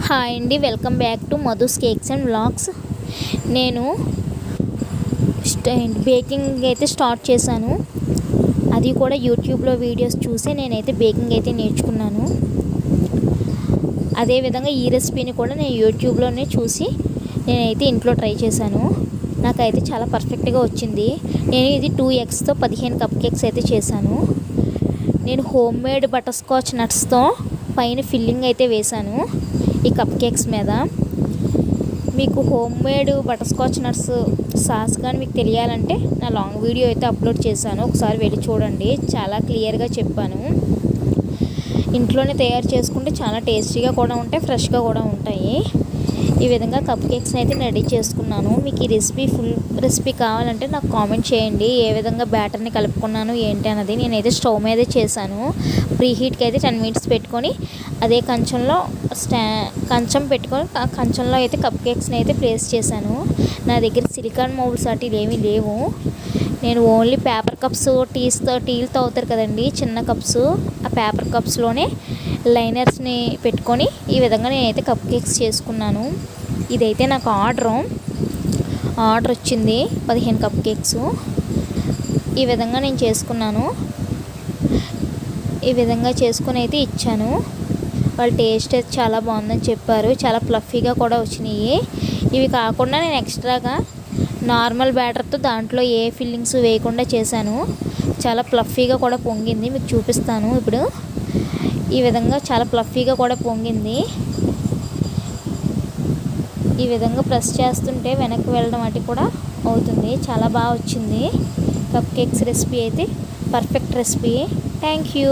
Hi అండి, welcome back to Madhu's cakes and vlogs. నేను baking అయితే స్టార్ట్ చేశాను. అది కూడా యూట్యూబ్లో వీడియోస్ చూసి నేనైతే బేకింగ్ అయితే నేర్చుకున్నాను. అదేవిధంగా ఈ రెసిపీని కూడా నేను యూట్యూబ్లోనే చూసి నేనైతే ఇంట్లో ట్రై చేశాను. నాకైతే చాలా పర్ఫెక్ట్గా వచ్చింది. నేను ఇది 2 eggsతో 15 కప్ కేక్స్ అయితే చేశాను. నేను హోమ్ మేడ్ బటర్ స్కాచ్ నట్స్తో పైన ఫిల్లింగ్ అయితే వేశాను ఈ కప్ కేక్స్ మీద. మీకు home made butter scotch nuts sauce కానీ మీకు తెలియాలంటే నా లాంగ్ వీడియో అయితే అప్లోడ్ చేశాను, ఒకసారి వెళ్ళి చూడండి. చాలా క్లియర్గా చెప్పాను. ఇంట్లోనే తయారు చేసుకుంటే చాలా టేస్టీగా కూడా ఉంటాయి, ఫ్రెష్గా కూడా ఉంటాయి. ఈ విధంగా కప్ కేక్స్ని అయితే రెడీ చేసుకున్నాను. మీకు ఈ ఫుల్ రెసిపీ కావాలంటే నాకు కామెంట్ చేయండి, ఏ విధంగా బ్యాటర్ని కలుపుకున్నాను ఏంటి అన్నది. నేనైతే స్టవ్ మీదే చేశాను. ప్రీ హీట్కి అయితే 10 minutes పెట్టుకొని అదే కంచంలో కంచం పెట్టుకొని ఆ కంచంలో అయితే కప్ కేక్స్ని అయితే ప్లేస్ చేశాను. నా దగ్గర సిలికాన్ మౌల్డ్స్ అటు ఏమీ లేవు. నేను ఓన్లీ పేపర్ కప్స్, టీలతో అవుతారు కదండి చిన్న కప్స్, ఆ పేపర్ కప్స్లోనే లైనర్స్ని పెట్టుకొని ఈ విధంగా నేనైతే కప్ కేక్స్ చేసుకున్నాను. ఇదైతే నాకు ఆర్డర్ వచ్చింది 15 కప్ కేక్స్. ఈ విధంగా నేను చేసుకున్నాను. ఈ విధంగా చేసుకుని అయితే ఇచ్చాను. వాళ్ళ టేస్ట్ అయితే చాలా బాగుందని చెప్పారు. చాలా ఫ్లఫీగా కూడా వచ్చినాయి. ఇవి కాకుండా నేను ఎక్స్ట్రాగా నార్మల్ బ్యాటర్తో దాంట్లో ఏ ఫిల్లింగ్స్ వేయకుండా చేశాను. చాలా ఫ్లఫీగా కూడా పొంగింది, మీకు చూపిస్తాను ఇప్పుడు. ఈ విధంగా చాలా ఫ్లఫీగా కూడా పొంగింది. ఈ విధంగా ప్రెస్ చేస్తుంటే వెనక్కి వెళ్ళడం అటు కూడా అవుతుంది. చాలా బాగా వచ్చింది కప్ కేక్స్ రెసిపీ అయితే. Perfect recipe. Thank you.